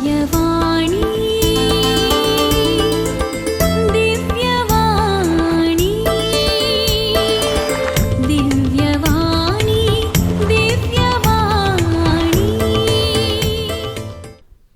दिव्यवाणी दिव्यवाणी दिव्यवाणी दिव्यवाणी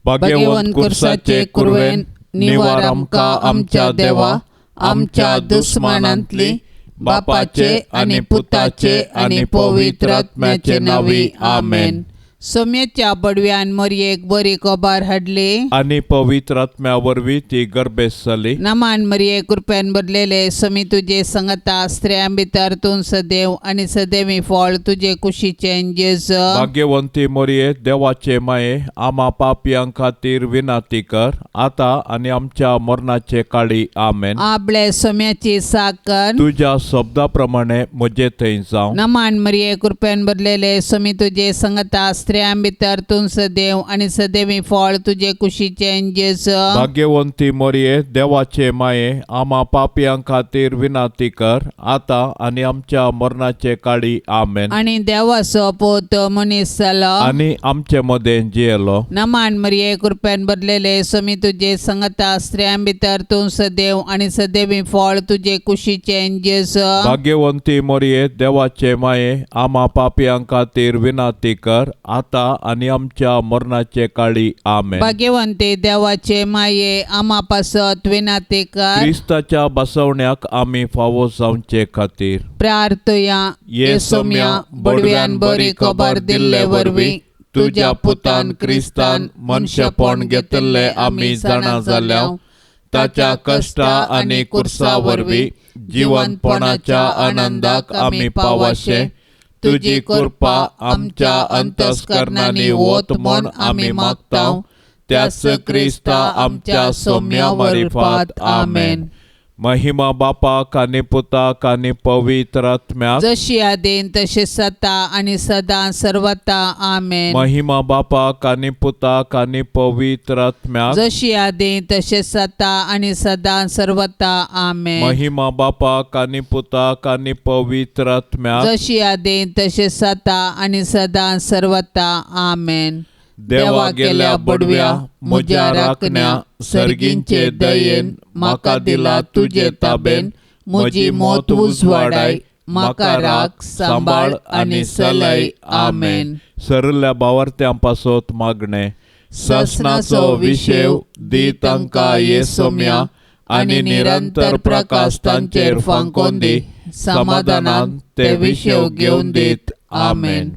भाग्यवंत कुर्साचे कुरवेन निवार आमकां आमच्या देवा आमच्या दुस्मनांतली बापाचे आणि पुताचे आणि पवित्र आत्म्याचे नावी आमेन. सोम्याच्या बडव्यान मरयेक बरी खबर हाडली आणि पवित्र आत्म्या वरवीं ती गर्भेस जाली. नमान मरिये कृपेन भरलेले समी तुझे संगता स्त्रियां भितर तूं सदैव आणि सदैवी फळ तुझे कुशीचे जेज. भाग्यवंती मोरये देवाचे माये आम्हा पापयां खातीर विनाती कर आता आणि आमच्या मरणाचे काळी आमेन. आपले सोम्याची साकर तुझ्या शब्दाप्रमाणे म्हजे थंय जावं. नमान मरिये कृपेन भरलेले समी तुझे संगता स्त्रियां भितर तूं सदैव आणि सदैवी फळ तुझे कुशीचे जेज. भाग्यवंती मोरये देवाचे माये आम्हा पापयां खातीर विनाती कर आता आणि आमच्या मरणाचे काळी आमेन. आणि देवाचो पोत मनीस जालो आणि आमचे मदें जियेलो. नमान मरिये कृपेन भरलेले समी तुझे संगता स्त्रियां भितर तूं सदैव आणि सदैवी फळ तुझे कुशीचे जेज. भाग्यवंती मोरये देवाचे माये आम्हा पापयां खातीर विनाती कर आता आणि आमच्या मरणाचे काळी आमेन. भाग्यवंते देवाचे माये आम्हा पासत विनाते कर क्रिस्ताच्या बसवण्याक आम्ही फावो जावचे खातीर प्रार्थया येसोम्या बडव्यान बरी खबर दिल्ले वरवीं तुझ्या पुतान क्रिस्तान मनशेपण घेतले आम्ही जाणा जाल्याव ताच्या कष्टा आणि कुर्सा वरवीं जिवंतपणाच्या आनंदाक आम्ही पावाशे तुझी कृपा आमच्या अंतस्करणांनी वत म्हूण आम्ही मागताव त्याच क्रिस्ता आमच्या सौम्या मरिफात आमेन. महिमा बापाक आनी पुताक आनी पवित्र आत्म्याक जशी आदेन तसे सता आणि सदा सर्वता आमेन. महिमा बापाक आनी पुताक आनी पवित्र आत्म्याक जशी आदेन तसे सता आणि सदा सर्वता आमेन. महिमा बापाक आनी पुताक आनी पवित्र आत्म्याक जशी आदेन तसे सता आणि सदा सर्वता आमेन. देवा गेल्या बडव्या म्हज्या राखण्या सर्गींचे दयेन म्हाका दिला तुझे ताबेन म्हजी मोत उजवाडाय म्हाका राख सांबाळ आनी सलय आमेन. सरल्या भावार्थ्यां पासत मागणे ससनाचो विशेव दी तांकां येसोम्या आनी निरंतर प्रकाश तांचेर फांकोन दी समाधानान ते विशेव घेवन दीत आमेन.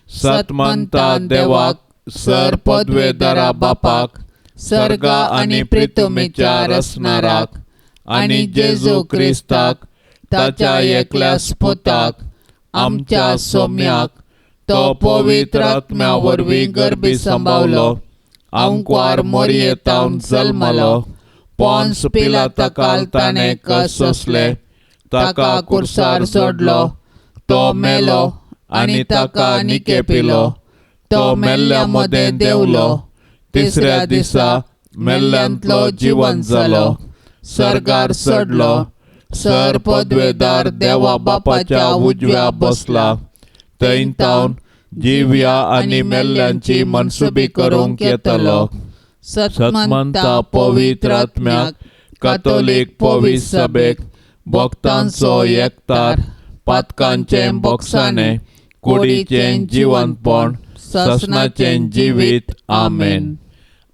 सतमंता देवाक सर पदवेदारा बापाक सर्गा आनी प्रितुमेच्या रसनाराक आनी जेजू क्रिस्ताक ताच्या एकल्या स्पुताक आमच्या सौम्याक तो पवित्र आत्म्या वरवीं गर्भी सांबावलो आमकार मरयेतावन जल्मलो पोन्स पिलाताकाल ताणें कस सोंसले ताका कुर्सार सोडलो तो मेलो आनी ताका निके पिलो तो मेल्ल्या मदें देवलो तिसऱ्या दिसा मेल्ल्यांतलो जिवंत जालो सर्गार चडलो सर पदवेदार देवा बापाच्या उजव्या बसला थंय तावन जिव्या आनी मेल्ल्यांची मनसुबी करूंक येतलो. सतमंता पवित्र आत्म्याक कातोलीक पवित्र सभेक भक्तांचो एकतार पातकांचें बोगसाणें कुडीचें जिवंतपण ससनाचें जिवीत आमेन.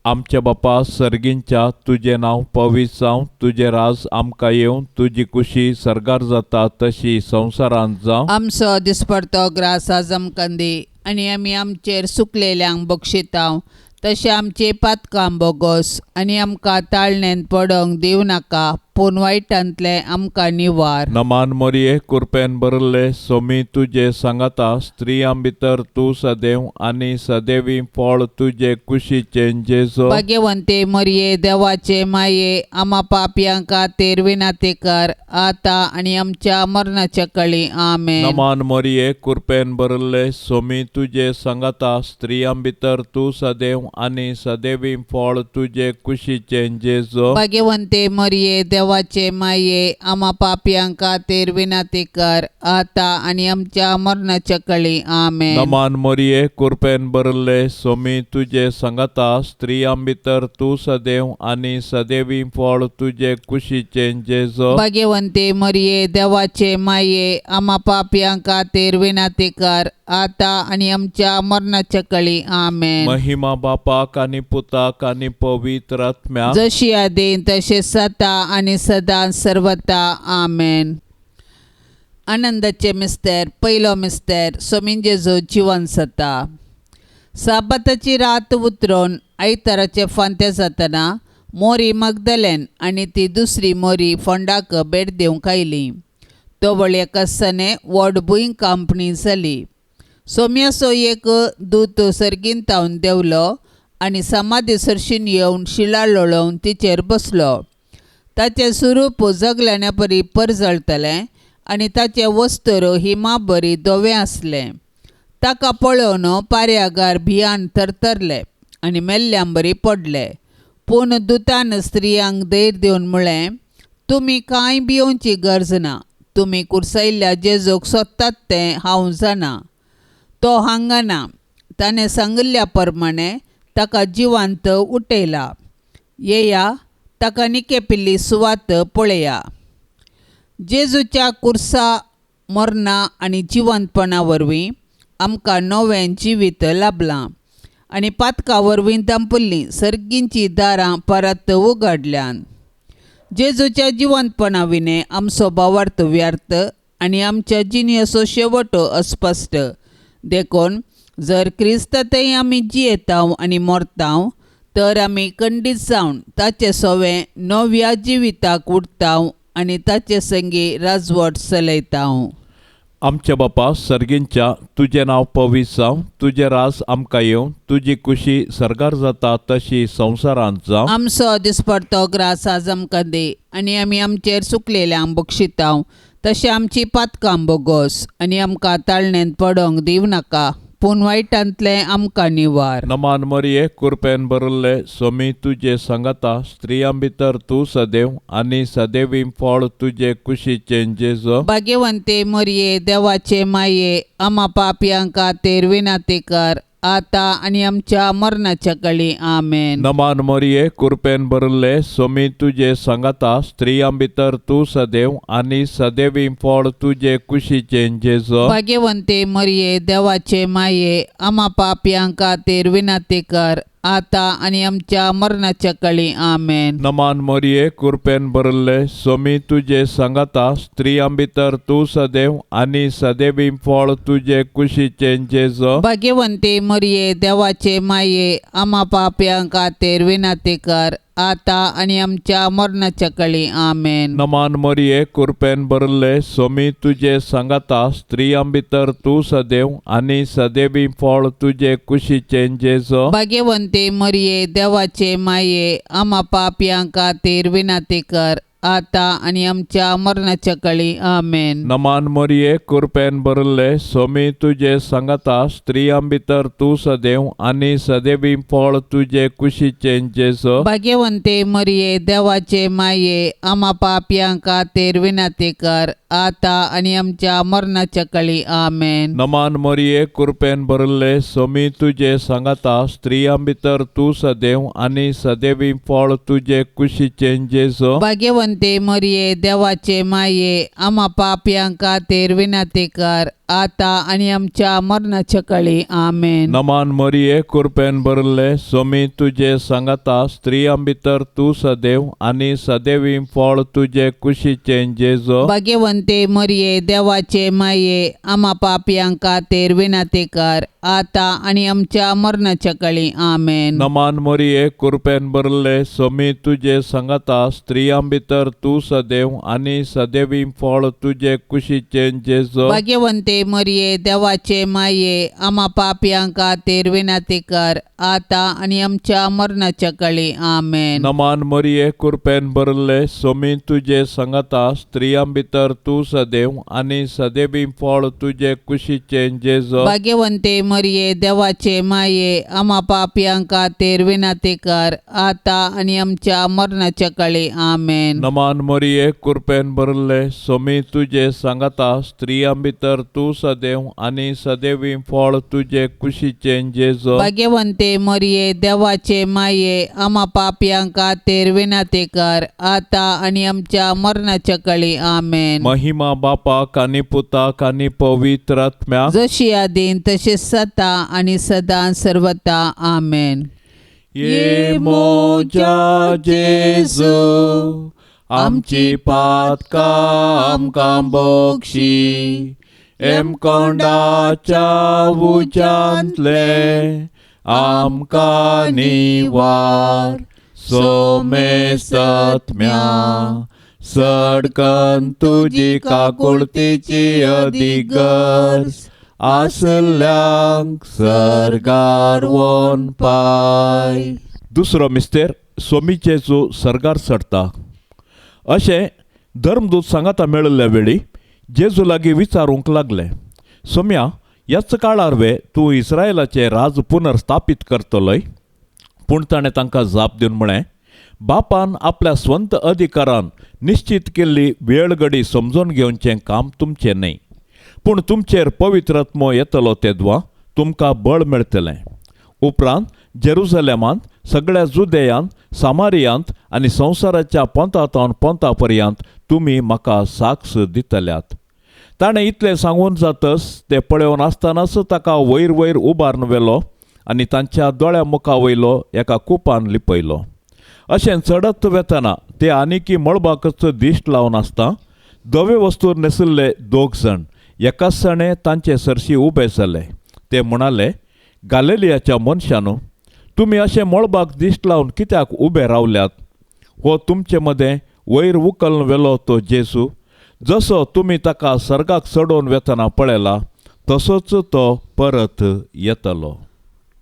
आमच्या बापा सर्गींच्या तुझे नांव पवित्र जावं तुझे राज आमकां येवं तुजी कुशी सर्गार जाता तशी संवसारांत जावं. आमचो दिसपडतो ग्रास आज आमकां दी आनी आमी आमचेर सुकलेल्यांक बक्षितांव तशें आमचे पातकां बोगोस आनी आमकां ताळणेंत पडोंक दिवं नाका पूण वायटांतले आमकां निवार. नमान मोरये कृपेन भरले सोमी तुझे सांगाता स्त्रियां भितर तूं सदैव आनी सदैवी फळ तुझे कुशीचे जेजो. भाग्यवंते मरिये देवाचे माये आम्हा पापयां खातीर विनाती कर आता आणि आमच्या मरणाच्या काळी आमेन. नमान मोरये कृपेन भरले सोमी तुझे सांगाता स्त्रियां भितर तूं सदैव आनी सदैवी फळ तुझे कुशीचे जेजो. भाग्यवंते मरिये देवाचे माये आम्हा पापयांक खातीर विनंती कर आता आनी आमच्या मरणाच्या कळी आमेन. नमान मरिये कृपेन भरले स्वामी तुझे सांगता स्त्रियां भितर तू सदैव आनी सदैवी फळ तुझे कुशीचे जेजो. भाग्यवंते मरिये देवाचे माये आम्हा पापयांक खातीर विनंती कर आता आनी आमच्या मरणाच्या कळी आमेन. महिमा बापाक आनी पुताक आनी पवित्र आत्म्याक जशी आदीन तशें सता आनी सदां सर्वता आमेन. आनंदाचे मिस्तेर पयलो मिस्तेर स्वामी जेजू जिवन जाता. साबाताची रात उतरून आयताराचे फांते जातना मोरी मगदलेन आनी ती दुसरी मोरी फोंडाक भेट दिवंक आयली. तोवळ एका सने व्हड भुंय कांपणी जाली. सोम्यासो एक दूत सर्गीन तावन देवलो आनी समाधी सरशीन येवन शिळा लोळोवन तिचेर बसलो. ताचें स्वरूप जगल्याण्या परी परजळतलें आनी ताचें वस्त्र हिमा बरी धवें आसलें. ताका पळोवन पार्यागार भियान तरतरले आनी मेल्ल्यां बरी पडले. पूण दुतान स्त्रियांक धैर्य दिवन म्हळें, तुमी कांय भियोवची गरज ना. तुमी कुर्सायल्ल्या जेजूक सोदतात तें हांव जाणा. तो हांगा ना. ताणें सांगिल्ल्या प्रमाणें ताका जिवांत उठयला. येया ताका निकेपिल्ली सुवात पळया. जेजूच्या कुर्सा मरणा आनी जिवंतपणा वरवीं आमकां नवें जिवीत लाभलां आनी पातका वरवीं दांपल्लीं सर्गींचीं दारां परत उगडल्यान. जेजूच्या जिवंतपणा विने आमचो भावार्थ व्यर्थ आनी आमच्या जिणेचो शेवट अस्पश्ट. देखून जर क्रिस्तांतय आमी जियेतांव आनी मरतांव तर आमी खंडीत जावन ताचे सोवें नव्या जिविताक उठतांव आनी ताचे संगी राजवट चलयतांव. आमच्या बापा सर्गींच्या तुजें नांव पवित्र जावं. तुजें रास आमकां येवं. तुजी कुशी सरकार जाता तशी संवसारांत जावं. आमचो दिसपडतो ग्रास आज आमकां दे आनी आमी आमचेर चुकलेल्यांक बक्षितांव तशें आमची पातकां बोगोस आनी आमकां ताळणेंत पडोंक दिवं नाका पूण वायटांतले आमकां निवार. नमान मरिये कृपेन भरले स्वामी तुझे सांगता स्त्रियां भितर तू सदैव आनी सदैवी फळ तुझे कुशीचे जेजो. भाग्यवंते मरिये देवाचे माये आम्हा पापयांक खातीर विनंती कर आता आनी आमच्या मरणाच्या कळी आमेन. नमान मरिये कृपेन भरले स्वामी तुझे सांगता स्त्रियां भितर तू सदैव आनी सदैवी फळ तुझे कुशीचे जेजो. भाग्यवंते मरिये देवाचे माये आम्हा पापयांक खातीर विनंती कर आता आनी आमच्या मरणाच्या कळी आमेन. नमान मरिये कृपेन भरले स्वामी तुझे सांगता स्त्रियां भितर तू सदैव आनी सदैवी फळ तुझे कुशीचे जेजो. भाग्यवंते मरिये देवाचे माये आम्हा पापयांक खातीर विनंती कर आता आनी आमच्या मरणाच्या कळी आमेन. नमान मरिये कृपेन भरले स्वामी तुझे सांगता स्त्रियां भितर तू सदैव आनी सदैवी फळ तुझे कुशीचे जेजो. भाग्यवंते मरिये देवाचे माये आम्हा पापयांक खातीर विनंती कर आता आनी आमच्या मरणाच्या कळी आमेन. नमान मरिये कृपेन भरले स्वामी तुझे सांगता स्त्रियां भितर तू सदैव आनी सदैवी फळ तुझे कुशीचे जेजो. भाग्यवंते मरिये देवाचे माये आम्हा पापयांक खातीर विनंती कर आता आनी आमच्या मरणाच्या कळी आमेन. नमान मरिये कृपेन भरले स्वामी तुझे सांगता स्त्रियां भितर तू सदैव आनी सदैवी फळ तुझे कुशीचे जेजो. भाग्यवंते मरिये देवाचे माये आम्हा पापयांक खातीर विनंती कर आता आनी आमच्या मरणाच्या कळी आमेन. नमान मरिये कृपेन भरले स्वामी तुझे सांगता स्त्रियां भितर तू सदैव आनी सदैवी फळ तुझे कुशीचे जेजो. भाग्यवंते मरिये देवाचे माये आम्हा पापयांक खातीर विनंती कर आता आनी आमच्या मरणाच्या कळी आमेन. नमान मरिये कृपेन भरले स्वामी तुझे सांगता स्त्रियां भितर तू सदैव आनी सदैवी फळ तुझे कुशीचे जेजो. भाग्यवंते मरिये देवाचे माये आम्हा पापयांक खातीर विनंती कर आता आणि आमच्या मरणाच्या काळी आमेन. नमान मरिये कृपेन भरले सोमी तुझे सांगता स्त्रियां भितर तू सदैव आणि सदैवी फळ तुझे कुशीचे जेजो. भाग्यवंते मरिये देवाचे माये आम्हा पापियांक खातीर विनंती कर आता आणि आमच्या मरणाच्या काळी आमेन. नमान मरिये कृपेन भरले सोमी तुझे सांगता स्त्रियां भितर तू सदैव आणि सदैवी फळ तुझे कुशीचे जेजो. भाग्यवंते मरिये देवाचे माये आम्हा पापियांक खातीर विनंती कर आता आणि आमच्या मरणाच्या काळी आमेन. महिमा बापाक आणि पुताक आणि पवित्र आत्म्याक जशी आदीन तसे सता आणि सदां सर्वता आमेन. ये मोजा जेजू आमची पातका आमकां बोगशी एम कोंडाच्या उजांतले आमकां निवार सोमेस्तत्म्या सडकन तुजी काकुळतेची अधिगर्ज आसल्यांक सर्गार वोन पाय. दुसरो मिस्तेर सोमीचे जो सर्गार चडटा. अशें धर्मदूत सांगाता मेळिल्ल्या वेळी जेजू लागीं विचारूंक लागले, सोम्या ह्याच काळार वे तूं इस्रायलाचें राज पुनर्स्थापीत करतलोय. पूण ताणें तांकां जाप दिवन म्हळें, बापान आपल्या स्वंत अधिकारान निश्चित केल्ली वेळ घडी समजून घेवचें काम तुमचें न्हय. पूण तुमचेर पवित्र आत्मो येतलो तेदवा तुमकां बळ मेळटलें. उपरांत जेरुसलेमांत सगळ्या जुदेयांत सामारियांत आनी संवसाराच्या पंथांतवन पंथा पर्यंत तुमी म्हाका साक्ष दितल्यात. ताणें इतलें सांगून जातच ते पळयोवन आसतनाच ताका वयर वयर उबारून व्हेलो आनी तांच्या दोळ्या मुखा वयलो एका कुपान लिपयलो. अशें चडत वेतना ते आनिकी मळबाकच दिश्ट लावन आसता धवे वस्तूर न्हेसिल्ले 2 जण एकाच सणे तांचे सरशी उबे जाले. ते म्हणाले, गालिलियाच्या मनशांनो, तुमी अशें मळबाक दिश्ट लावन कित्याक उबे रावल्यात? हो तुमचे मदें वयर उखलून व्हेलो तो जेजू, जसो तुमी ताका सर्गाक चडोवन वेतना पळयला तसोच तो परत येतलो.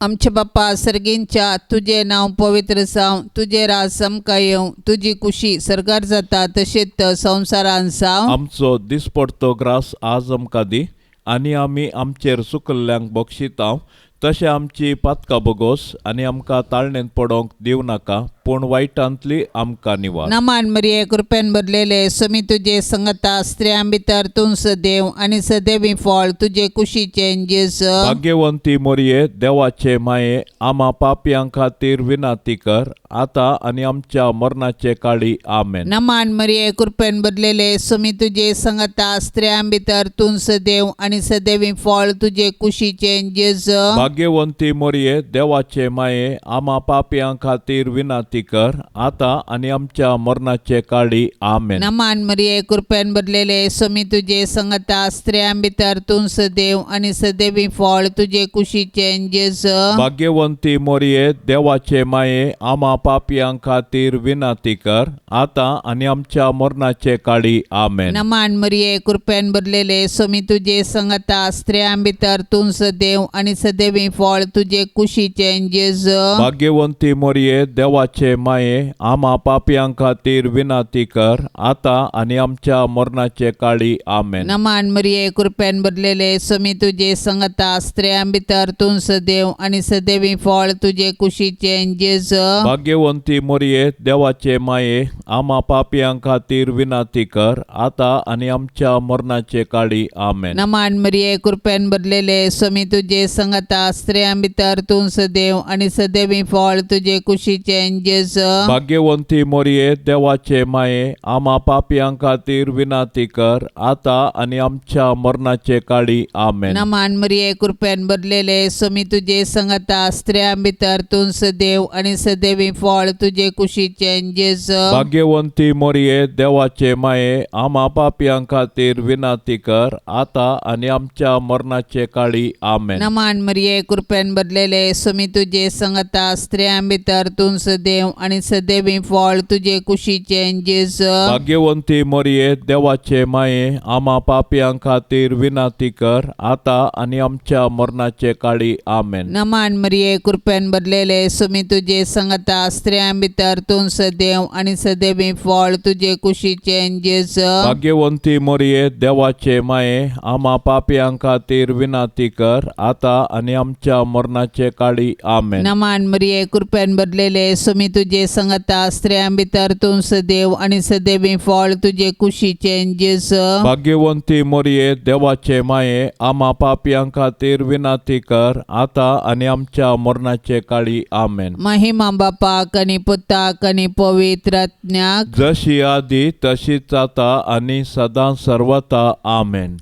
आमचे बाप्पा सर्गींच्या तुझे नांव पवित्र जावं, तुझे राज समका येवं, तुजी कुशी सर्गार जाता तशेंच संवसारान जावं. आमचो दिसपडतो ग्रास आज आमकां दी आनी आमी आमचेर चुकल्ल्यांक बक्षितांव तशें आमची पातकां बोगोस आनी आमकां ताळणेन पडोवंक दिवं नाका पूण वायटांतली आमकां निवार. नमान मरिये कृपेन भरलेले सोमी तुजे संगता स्त्रियां भितर तूं सदैव आनी सदैवी फळ तुजे कुशीचे जेजू. भाग्यवंती मोरये देवाचे माये आम्हा पापयांक खातीर विनंती कर आता आनी आमच्या मरणाचे काळी आमेन. नमान मरिये कृपेन भरलेले सोमी तुजे संगता स्त्रियां भितर तूं सदैव आनी सदैवी फळ तुजे कुशीचे जेजू. भाग्यवंती मोरये देवाचे माये आम्हा पापयांक खातीर विनंती कर आता आनी आमच्या मरणाचे काळी आमेन. नमान मरिये कृपेन भरलेले सोमी तुजे संगता स्त्रियां भितर तूं सदैव आनी सदैवी फळ तुजे कुशीचे जेजू. भाग्यवंती मोरये देवाचे माये आम्हा पापयांक खातीर विनंती कर आता आनी आमच्या मरणाचे काळी आमेन. नमान मरिये कृपेन भरलेले सोमी तुजे संगता स्त्रियां भितर तूं सदैव आनी सदैवी फळ तुजे कुशीचे जेजू. भाग्यवंती मोरये देवाचे माये आम्हा पापयांक खातीर विनंती कर आता आनी आमच्या मरणाचे काळी आमेन. नमान मरिये कृपेन भरलेले सोमी तुजे संगता स्त्रियां भितर तूं सदैव आनी सदैवी फळ तुजे कुशीचे जेजू. भाग्यवंती मोरये देवाचे माये आम्हा पापयांक खातीर विनंती कर आता आनी आमच्या मरणाचे काळी आमेन. नमान मरिये कृपेन भरलेले सोमी तुजे संगता स्त्रियां भितर तूं सदैव आनी सदैवी फळ तुजे कुशीचे जेजू. भाग्यवंती मोरये देवाचे माये आम्हा पापयांक खातीर विनंती कर आता आनी आमच्या मरणाचे काळी आमेन. नमान मरिये कृपेन भरलेले सोमी तुजे संगता स्त्रियां भितर तूं सदैव आनी सदैवी फळ तुजे कुशीचे जेजू. भाग्यवंती मोरये देवाचे माये आम्हा पापयांक खातीर विनंती कर आता आनी आमच्या मरणाचे काळी आमेन. नमान मरिये कृपेन भरलेले सोमी तुजे संगता स्त्रियां भितर तूं सदैव सदैव आणि सदैवी फळ तुझे कुशीचे जेजू. भाग्यवंती मरिये देवाचे माये आम्हा पापियां खातीर विनाती कर आता आणि आमच्या मरणाचे काळी आमेन. नमान मरिये कृपेन भरलेले सुमी तुझे संगता स्त्रियां भितर तूं सदैव आणि सदैवी फळ तुझे कुशीचे जेजू. भाग्यवंती मरिये देवाचे माये आम्हा पापियां खातीर विनाती कर आता आणि आमच्या मरणाचे काळी आमेन. नमान मरिये कृपेन भरलेले सुमी तुझे संगता स्त्रियां भितर तूं सदैव आणि सदैवी फळ तुझे कुशीचे जेजू. भाग्यवंती मरिये देवाचे माये आम्हा पापियां खातीर विनाती कर आता आणि आमच्या मरणाचे काळी आमेन. महिमा बापाक आणि पुताक आणि पवित्र आत्म्याक जशी आधी तशीच आता आणि सदा सर्वता आमेन.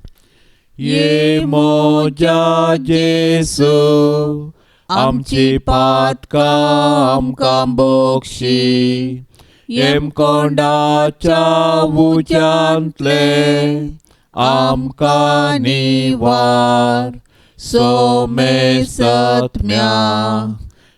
ये मोजा जेसू आमची पातकां आमकां बोगशी येम कोंडाच्या उज्यांतले आमकां निवार सोमे सत्म्या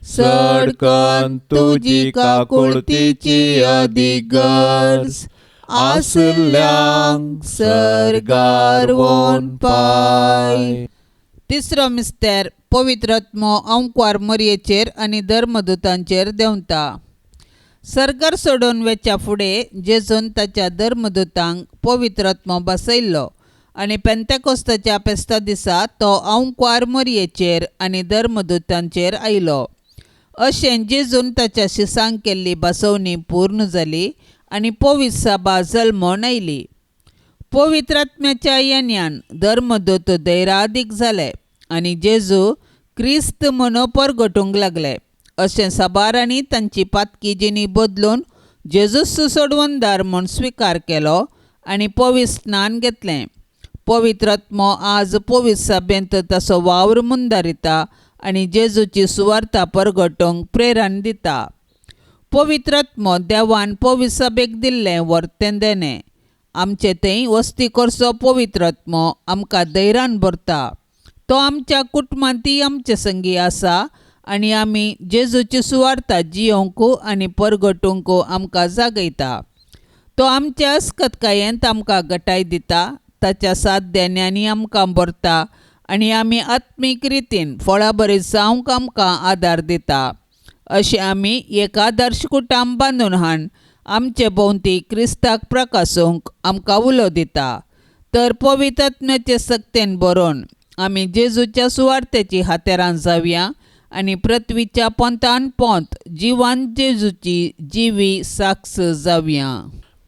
सडकन तुजी काकुळतीची अधिगर्ज आसल्यांक सर्गार वोन पाय. तिसरो मिस्तेर पवित्र आत्मो अंकुर मरयेचेर आनी धर्मदूतांचेर देंवता. सर्गार सोडून वेच्या फुडें जेजून ताच्या धर्मदूतांक पवित्र आत्मो बसयल्लो आनी पेंतेकोस्ताच्या फेस्ता दिसा तो अंकुर मरयेचेर आनी धर्मदूतांचेर आयलो. अशें जेजून ताच्या शिसांक केल्ली बसवणी पूर्ण जाली आनी पवित्र सभा जल्मोन आयली. पवित्र आत्म्याच्या येण्यान धर्मदूत धैर्यादीक जाले आनी जेजू क्रिस्त म्हणून परगटूंक लागले. अशें सबारांनी तांची पातकी जिणी बदलून जेजूस सोडवणदार म्हूण स्विकार केलो आनी पवित्र स्नान घेतलें. पवित्र आत्मो आज पवित्र सभेंत ताचो वावर मुंदारिता आनी जेजूची सुवार्ता परगटोवंक प्रेरण दिता. पवित्र आत्मो देवान पवित्र सभेक दिल्लें वर्तें देणें. आमचे थंय वस्ती करचो पवित्र आत्मो आमकां धैर्यान भरता. तो आमच्या कुटुंबांतय आमचे संगी आसा आनी आमी जेजूची सुवार्ता जियोंक आनी परगटूंक आमकां जागयता. तो आमच्या अस्कतकायेंत आमकां घटाय दिता, ताच्या साध्यानी आमकां भरता आनी आमी आत्मीक रितीन फळां बरी जावंक आमकां आदार दिता. अशें आमी एक आदर्श कुटुंब बांदून हाड आमचे भोंवती क्रिस्ताक प्रकाशोवंक आमकां उलो दिता. तर पवित्र आत्म्याचे सक्तेन बरोवन आमी जेजूच्या सुवार्थेची हातेरां जावया आनी पृथ्वीच्या पोंतान पोंत जिवान जेजूची जिवी साक्ष जावया.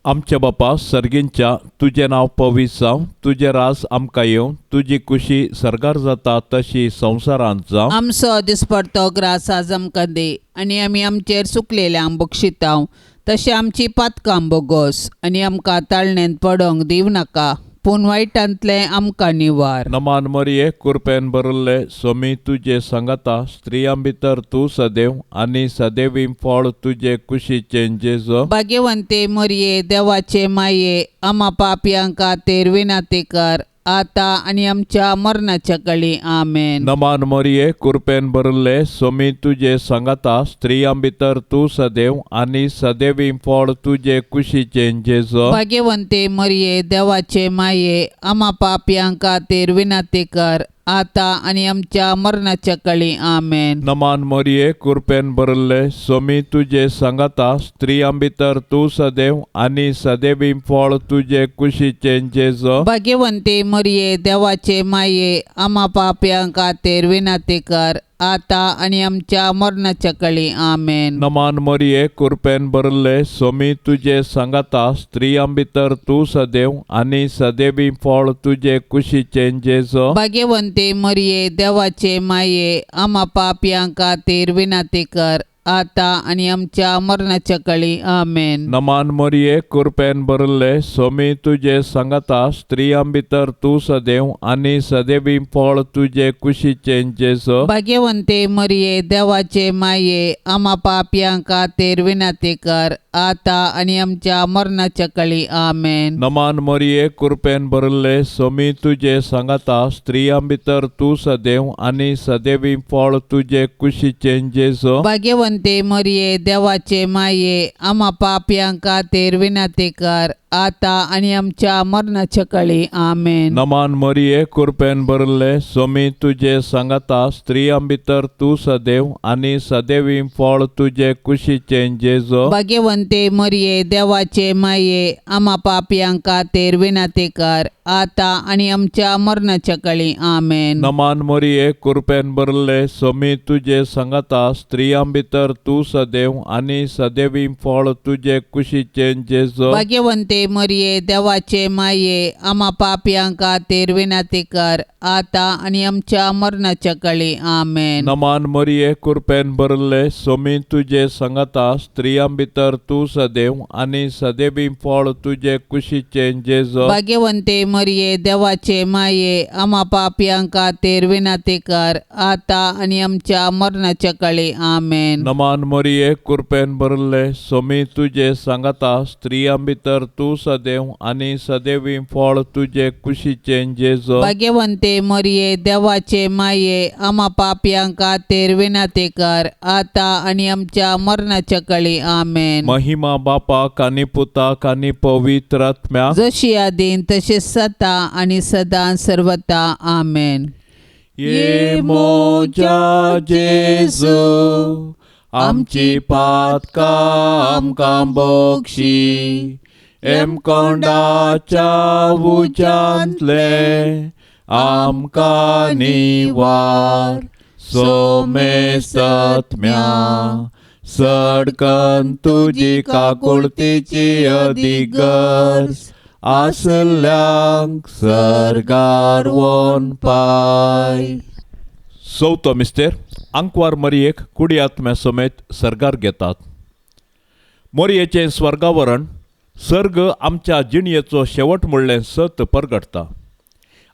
आमच्या बापा सर्गींच्या तुजें नांव पवित्र जावं, तुजें रास आमकां येवं, तुजी कुशी सर्गार जाता तशी संवसारांत जावं. आमचो दिसपडतो ग्रास आज आमकां दे आनी आमी आमचेर चुकलेल्यांक बक्षितांव तशें आमची पातकां बोगोस आनी आमकां ताळणेंत पडोवंक दिवं नाका पूण वायटांतले आमकां निवार. नमान मरिये कृपेन भरले स्वामी तुजे सांगता स्त्रियां भितर तूं सदैव आनी सदैवी फळ तुजे कुशीचे जेजू. भाग्यवंते मरिये देवाचे माये आम्हा पापयां खातीर विनाती कर आता आनी आमच्या मरणाच्या काळी आमेन. नमान मरिये कृपेन भरले स्वामी तुजे सांगता स्त्रियां भितर तूं सदैव आनी सदैवी फळ तुजे कुशीचे जेजू. भाग्यवंते मरिये देवाचे माये आम्हा पापयां खातीर विनाती कर आता आनी आमच्या मरणाच्या काळी आमेन. नमान मरिये कृपेन भरले स्वामी तुजे सांगता स्त्रियां भितर तूं सदैव आनी सदैवी फळ तुजे कुशीचे जेजू. भाग्यवंते मरिये देवाचे माये आम्हा पापयां खातीर विनाती कर आता आनी आमच्या मरणाच्या काळी आमेन. नमान मरिये कृपेन भरले स्वामी तुजे सांगता स्त्रियां भितर तूं सदैव आनी सदैवी फळ तुजे कुशीचे जेजू. भाग्यवंते मरिये देवाचे माये आम्हा पापयां खातीर विनाती कर आता आनी आमच्या मरणाच्या काळी आमेन. नमान मरिये कृपेन भरले स्वामी तुजे सांगता स्त्रियां भितर तूं सदैव आनी सदैवी फळ तुजे कुशीचे जेजू. भाग्यवंते मरिये देवाचे माये आम्हा पापयां खातीर विनाती कर आता आनी आमच्या मरणाच्या काळी आमेन. नमान मरिये कृपेन भरले स्वामी तुजे सांगता स्त्रियां भितर तूं सदैव आनी सदैवी फळ तुजे कुशीचे जेजू. भाग्यवंते भाग्यवंते मरिये देवाचे माये आम्हा पापयांक खातीर विनंती कर आता आणि आमच्या मरणाच्या काळी आमेन. नमान मरिये कृपेन भरले स्वामी तुझे सांगता स्त्रियां भितर तू सदैव आणि सदैवी फळ तुझे कुशीचे जेजो. भाग्यवंते मरिये देवाचे माये आम्हा पापयांक खातीर विनंती कर आता आणि आमच्या मरणाच्या काळी आमेन. नमान मरिये कृपेन भरले स्वामी तुझे सांगता स्त्रियां भितर तू सदैव आणि सदैवी फळ तुझे कुशीचे जेजो. भाग्यवंते मरिये देवाचे माये आम्हा पापयांक खातीर विनंती कर आता आणि आमच्या मरणाच्या काळी आमेन. नमान मरिये कृपेन भरले स्वामी तुझे सांगता स्त्रियां भितर तू सदैव आणि सदैवी फळ तुझे कुशीचे जेजो. भाग्यवंते मरिये देवाचे माये आम्हा पापयांक खातीर विनंती कर आता आणि आमच्या मरणाच्या काळी आमेन. नमान मरिये कृपेन भरले स्वामी तुझे सांगता स्त्रियां भितर तू सदैव आणि सदैवी फळ तुझे कुशीचे जेजो. भाग्यवंते मरिये देवाचे माये आम्हा पापयांक खातीर विनंती कर आता आणि आमच्या मरणाच्या काळी आमेन. महिमा बापाक आणि पुताक आणि पवित्र आत्म्या जशी आदीन तसेच सता आणि सदां सर्वता आमेन. ये मोजा जेजू आमची पातकां आमकां बक्षी एम कोंडाच्या उच्यांतले आमकां निवार सोमे सत्म्या सडकन तुजी काकुळतीची अधिगर्स आसल्यांक सरगार वोन पाय. चवथो मिस्तेर आंकवार मरियेक कुडी आत्म्या समेत सरगार घेतात. मरियेचें स्वर्गावरण सर्ग आमच्या जिणयेचो शेवट म्हणलें सत परगटता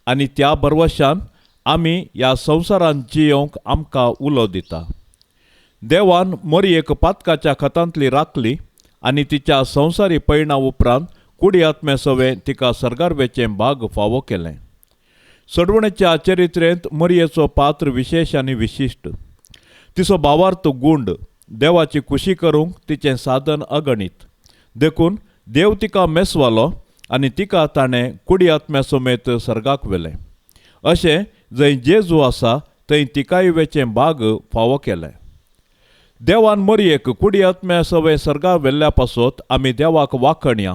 आनी त्या बरवशान आमी ह्या संवसारांत जियोंक आमकां उलो दिता. देवान मरियेक पातकाच्या खतांतली राखली आनी तिच्या संवसारी पैणा उपरांत कुडी आत्म्या सवे तिका सरगार वेचें भाग फावो केलें. सडवणेच्या चरित्रेंत मरियेचो पात्र विशेश आनी विशिश्ट. तिचो भावार्थ गुंड देवाची खुशी करूंक तिचें साधन अगणित. देखून देव तिका मेसवालो आनी तिका ताणें कुडी आत्म्या समेत सर्गाक व्हेलें. अशें जंय जेजू आसा थंय तिकाय वेचें भाग फावो केलें. देवान मरियेक कुडी आत्म्या सवे सर्गार व्हेल्ल्या पासत आमी देवाक वाखणया.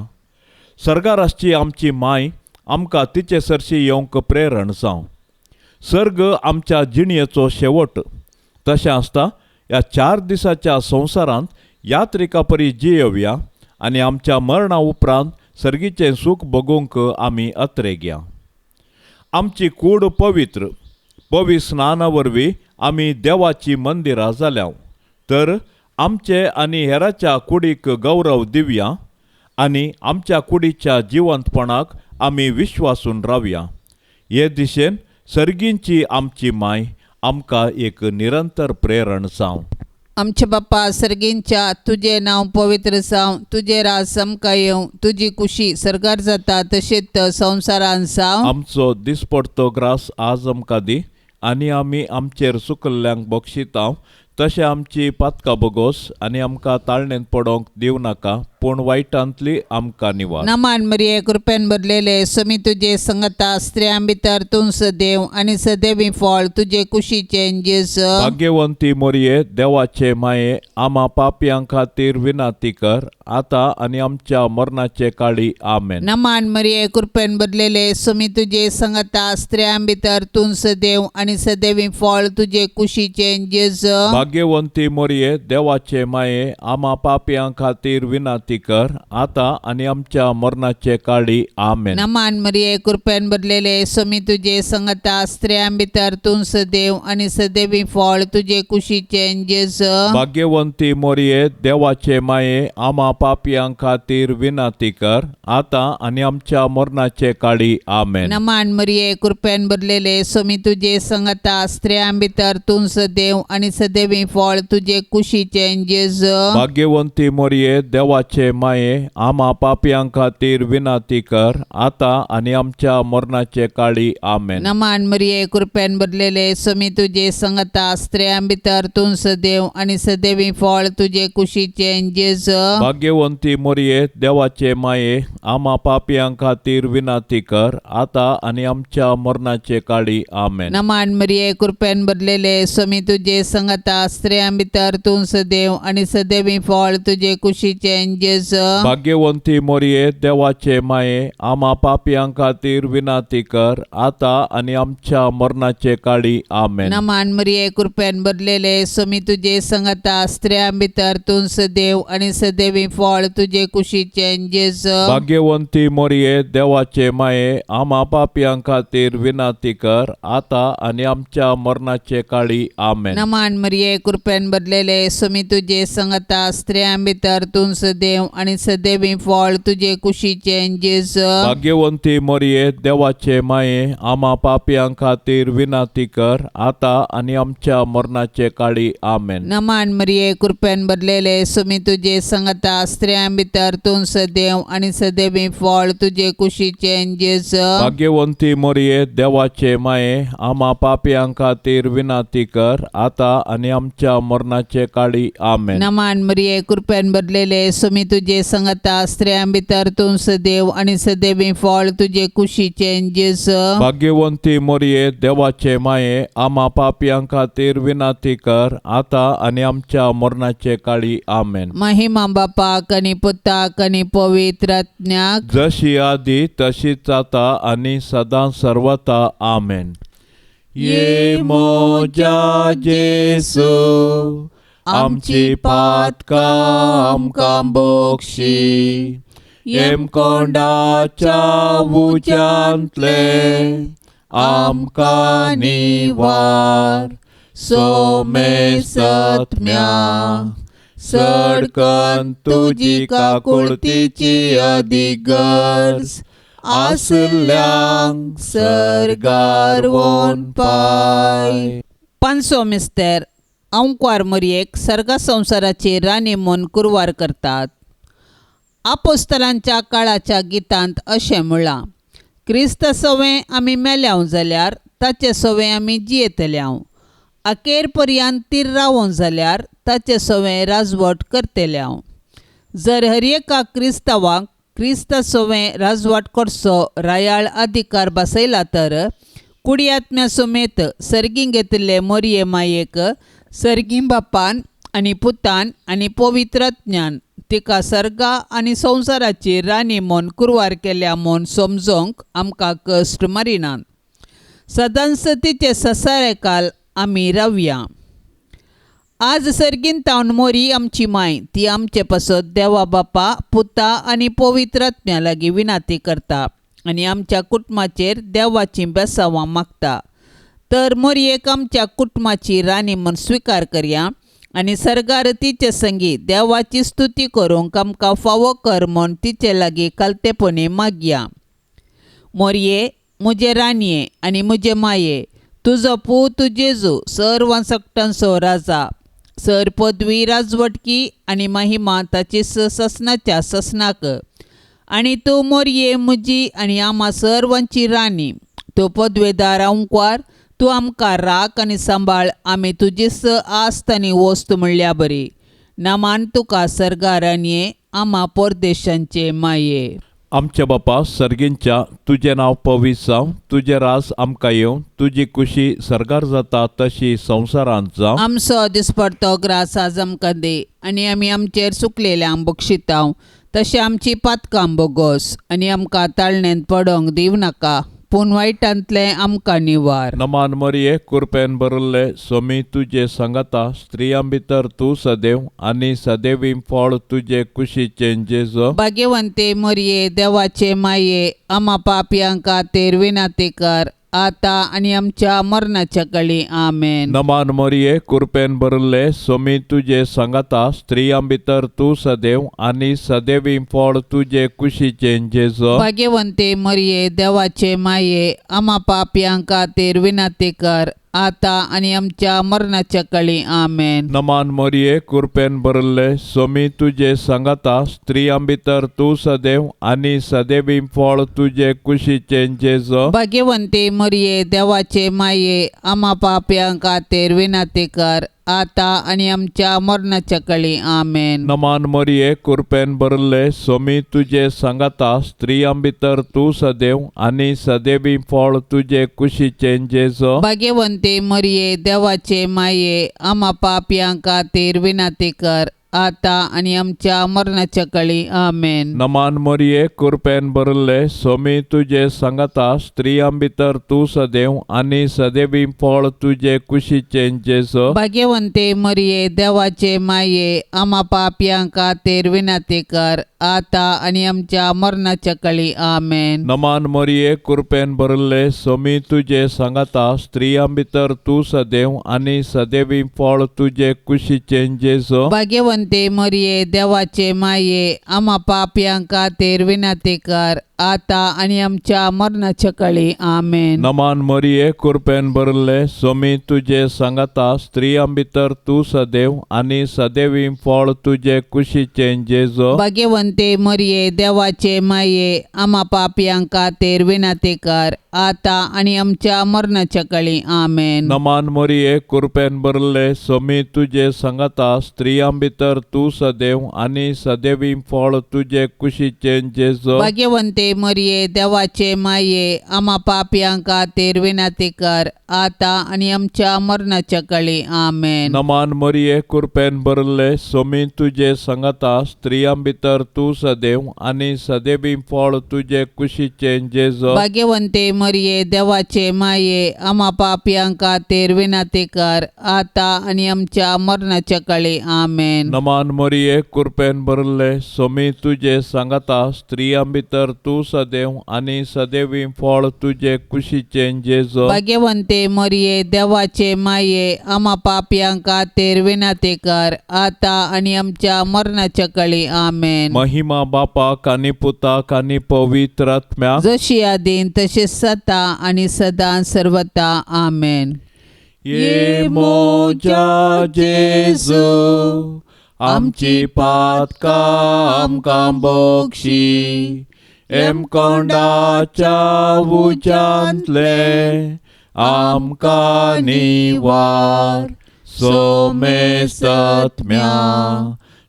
सर्गाराची आमची माय आमकां तिचे सरशी येवंक प्रेरण जावं. सर्ग आमच्या जिणयेचो शेवट. तशें आसता ह्या 4 दिसाच्या संवसारांत यात्रिका परी जियोवया आनी आमच्या मरणा उपरांत सर्गीचें सूख भोगूंक आमी अत्रेगया. आमची कूड पवित्र स्नाना वरवीं आमी देवाची मंदिरां जाल्या तर आमचे आनी हेराच्या कुडीक गौरव दिवया आनी आमच्या कुडीच्या जिवंतपणाक आमी विश्वासून रावया. हे दिशेन सर्गींची आमची माय आमकां एक निरंतर प्रेरण जावं. आमचे बाप्पा सर्गींच्या तुझे नाव पवित्र जावं. तुझे राज आमकां येवं. तुजी खुशी सरगार जाता तशेंच संवसारांत जावं. आमचो दिसपडतो ग्रास आज आमकां दी आनी आमी आमचेर चुकल्ल्यांक बक्षिता तशें आमची पातकां बोगोस आनी आमकां ताळणेंत पडोवंक दिवं नाका पूण वायटांतली आमकां निवार. नमान मरिये कृपेन भरलेले स्वामी तुजे संगता स्त्रियां भितर तूं सदैव आनी सदैवी फळ तुजे कुशीचे जेजू. भाग्यवंती मरिये देवाचे माये आम्हा पापयांक खातीर विनंती कर आतां आनी आमच्या मरणाचे काळी आमेन. नमान मरिये कृपेन भरलेले स्वामी तुजे संगता स्त्रियां भितर तूं सदैव आनी सदैवी फळ तुजे कुशीचे जेजू. भाग्यवंती मरिये देवाचे माये आम्हा पापयांक खातीर विनंती कर आतां आनी आमच्या मरणाचे काळी आमेन. नमान मरिये कृपेन भरलेले स्वामी तुजे संगता स्त्रियां भितर तूं सदैव आनी सदैवी फळ तुजे कुशीचे जेजू. भाग्यवंती मरिये देवाचे माये आम्हा पापयांक खातीर विनंती कर आतां आनी आमच्या मरणाचे काळी आमेन. नमान मरिये कृपेन भरलेले स्वामी तुजे संगता स्त्रियां भितर तूं सदैव आनी सदैवी सदैवी फळ तुझे कुशीचें जेजू. भाग्यवंती मोरये देवाचे माये, आम्हा पापयां खातीर विनाती कर, आता आणि आमच्या मरणाचे काळी. आमेन. नमान मरिये कृपेन भरलेले स्वामी तुझे संगता स्त्रियां भितर तूं सदैव आणि सदैवी फळ तुझे कुशीचें जेजू. भाग्यवंती मोरये देवाचे माये, आम्हा पापयां खातीर विनाती कर, आता आणि आमच्या मरणाचे काळी. आमेन. नमान मरिये कृपेन भरलेले स्वामी तुझे संगता स्त्रियां भितर तूं सदैव आणि सदैवी फळ तुझे कुशीचें जेजू. भाग्यवंती मोरये देवाचे माये, आम्हा पापयां खातीर विनाती कर, आता आणि आमच्या मरणाचे काळी. आमेन. नमान मरिये कृपेन भरलेले स्वामी तुझे संगता स्त्रियां भितर तूं सदैव आणि सदैवी फळ तुझे कुशीचें जेजू. भाग्यवंती मोरये देवाचे माये, आम्हा पापयां खातीर विनाती कर, आता आणि आमच्या मरणाचे काळी. आमेन. नमान मरिये कृपेन भरलेले स्वामी तुझे संगता स्त्रियां भितर तूं सदैव आणि सदैवी फळ तुझे कुशीचें जेजू. भाग्यवंती मोरये देवाचे माये, आम्हा पापयां खातीर विनाती कर, आता आणि आमच्या मरणाचे काळी. आमेन. नमान मरिये कृपेन भरलेले स्वामी तुझे संगता स्त्रियां भितर तूं सदैव आणि सदैवी फळ तुझे कुशीचें जेजू. भाग्यवंती मोरये देवाचे माये, आम्हा पापयां खातीर विनाती कर, आता आणि आमच्या मरणाचे काळी. आमेन. नमान मरिये कृपेन भरलेले स्वामी तुझे संगता स्त्रियां भितर तूं सदैव आणि सदैवी फळ तुझे कुशीचें जेजू. भाग्यवंती मोरये देवाचे माये, आम्हा पापयां खातीर विनाती कर, आता आणि आमच्या मरणाचे काळी. आमेन. महिमा बापाक आणि पुताक आणि पवित्र आत्म्याक, जशी आधी तशीच आता आणि सदा सर्वता. आमेन. ये मोजा जेसू, आमची पातकां आमकां बोगशी, येम कोंडाच्या उज्यांतले आमकां निवार, सोमे सत्म्या सडकन तुजी काकुळतीची अधिगर्ज, आसल्यांक सरगार वोन पाय. पांचवो मिस्तेर अंकार मरियेक सर्गा संवसाराची राणी म्हूण कुरवार करतात. आपोस्तलांच्या काळाच्या गितांत अशें म्हणलां, क्रिस्त सवें आमी मेल्याव जाल्यार ताचे सवें आमी जियेतल्याव, अखेर पर्यंत तीर रावों जाल्यार ताचे सवें राजवट करतल्याव. जर हर एका क्रिस्तावाक क्रिस्त सवें राजवट करचो रायाळ अधिकार बसयला तर कुडी आत्म्या समेत सर्गीं घेतिल्ले मोरये मायेक सर्गीं बापान आनी पुतान आनी पवित्र आत्म्यान तिका सर्गा आनी संवसाराची राणी म्हूण कुरवार केल्या म्हूण समजोवंक आमकां कश्ट मारिनात. सदांच तिचे ससाळे काल आमी रावया. आज सर्गीन तावन मोरी आमची माय, ती आमचे पासत देवा बापा पुता आनी पवित्र आत्म्या लागीं विनाती करता आनी आमच्या कुटुंबाचेर देवाची बेसांवां मागता. तर मोरयेक आमच्या कुटुंबाची राणी म्हूण स्विकार करया आनी सर्गार तिचे संगी देवाची स्तुती करूंक आमकां फावो कर म्हूण तिचे लागीं कालतेपणी मागया. मोरये, म्हजे राणये आनी म्हजे माये, तुजो पूत जेजू सर्वां सकटांचो राजा, सर पदवी राजवटकी आनी महिमा ताची ससनाच्या ससनाक. आनी तूं मोरये म्हजी आनी आम्हा सर्वांची राणी, तूं पदवेदार अंकार, तूं आमकां राख आनी सांबाळ, आमी तुजीच आस्त आनी वस्त म्हणल्या बरी. नामान तुका सर्गा राणये, आम्हा परदेशांचे माये. आमच्या बापा सर्गींच्या, तुजें नांव पवित्र जावं, तुजें रास आमकां येवं, तुजी खुशी सर्गार जाता तशी संवसारांत जावं. आमचो दिसपडतो ग्रास आज आमकां दे, आनी आमी आमचेर चुकलेल्यांक बक्षितांव, तशें आमची पातकां बोगोस, आनी आमकां ताळणेंत पडोंक दिवं नाका, पूण वायटांतले आमकां निवार. नमान मरिये कृपेन भरिल्ले स्वामी तुजे सांगाता स्त्रियां भितर तूं सदैव आनी सदैवी फळ तुजे कुशीचें जेजू. भाग्यवंते मरिये देवाचे माये, आम्हा पापयां खातीर विनाती कर, आता आनी आमच्या मरणाच्या काळी. आमेन. नमान मरिये कृपेन भरिल्ले स्वामी तुजे सांगाता स्त्रियां भितर तूं सदैव आनी सदैवी फळ तुजे कुशीचें जेजू. भाग्यवंते मरिये देवाचे माये, आम्हा पापयां खातीर विनाती कर, आता आणि आमच्या मरणाच्या काळी आमेन. नमान मोरये कृपेन भरले स्वामी तुझे सांगाता स्त्रियां भितर तू सदैव आणि सदैवी फळ तुझे कुशीचे जेजो. भाग्यवंते मरिये देवाचे माये आम्हा पाप्यां खातीर विनंती कर आता आणि आमच्या मरणाच्या काळी आमेन. नमान मोरये कृपेन भरले स्वामी तुझे सांगाता स्त्रियां भितर तू सदैव आणि सदैवी फळ तुझे कुशीचे जेजो. भाग्यवंते मरिये देवाचे माये आम्हा पाप्यां खातीर विनंती कर आता आणि आमच्या मरणाच्या काळी आमेन. नमान मोरये कृपेन भरले स्वामी तुझे सांगाता स्त्रियां भितर तू सदैव आणि सदैवी फळ तुझे कुशीचे जेजो. भाग्यवंते मरिये देवाचे माये आम्हा पाप्यां खातीर विनंती कर आता आणि आमच्या मरणाच्या काळी आमेन. नमान मोरये कृपेन भरले स्वामी तुझे सांगाता स्त्रियां भितर तू सदैव आणि सदैवी फळ तुझे कुशीचे जेजो. भाग्यवंते मरिये देवाचे माये आम्हा पाप्यां खातीर विनंती कर आता आणि आमच्या मरणाच्या काळी आमेन. नमान मोरये कृपेन भरले स्वामी तुझे सांगाता स्त्रियां भितर तू सदैव आणि सदैवी फळ तुझे कुशीचे जेजो. भाग्यवंते मरिये देवाचे माये आम्हा पाप्यां खातीर विनंती कर आता आणि आमच्या मरणाच्या काळी आमेन. नमान मोरये कृपेन भरले स्वामी तुझे सांगाता स्त्रियां भितर तू सदैव आणि सदैवी फळ तुझे कुशीचे जेजो. भाग्यवंते मरिये देवाचे माये आम्हा पाप्यां खातीर विनंती कर आता आणि आमच्या मरणाच्या काळी आमेन. नमान मोरये कृपेन भरले स्वामी तुझे सांगाता स्त्रियां भितर तू सदैव आणि सदैवी फळ तुझे कुशीचे जेजो. भाग्यवंते मरिये देवाचे माये आम्हा पाप्यां खातीर विनंती कर आता आणि आमच्या मरणाच्या काळी आमेन. नमान मोरये कृपेन भरले स्वामी तुझे सांगाता स्त्रियां भितर तू सदैव आणि सदैवी फळ तुझे कुशीचे जेजो. भाग्यवंते मरिये देवाचे माये आम्हा पाप्यां खातीर विनंती कर आता आणि आमच्या मरणाच्या काळी आमेन. महिमा बापाक आणि पुताक आणि पवित्र आत्म्याक जशी आदीन तसे सता आणि सदां सर्वता आमेन. ये मोजा जेजू आमची पातकां आमकां बक्षी एम कोंडाच्या उज्यांतले आमकां निवार सोमे सत्म्या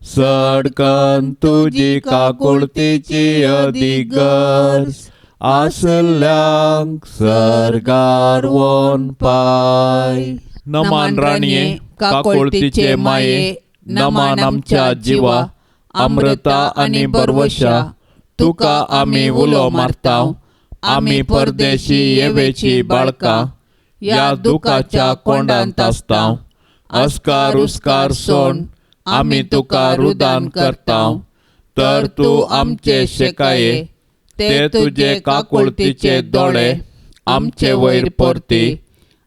सडकन तुजी काकुळतीची अधिगर्ज आसल्यांक सरगार वोन पाय. नमान राणये काकुळतीचे माये नमान आमच्या जिवा अमृता आणि बरवशा तुका आमी उलो मारताव. आमी परदेशी येवेची बाळकां या दुखाच्या कोंडांत आसताव. अस्कार उस्कार सोड आमी तुका रुदान करताव. तर तू आमचे शेकाये ते तुझे काकुळतीचे दोळे आमचे वयर परती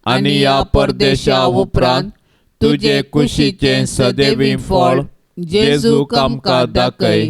आणि या परदेशा उपरांत तुझे कुशीचे सदैवी फळ जेजूक आमकां दाखय.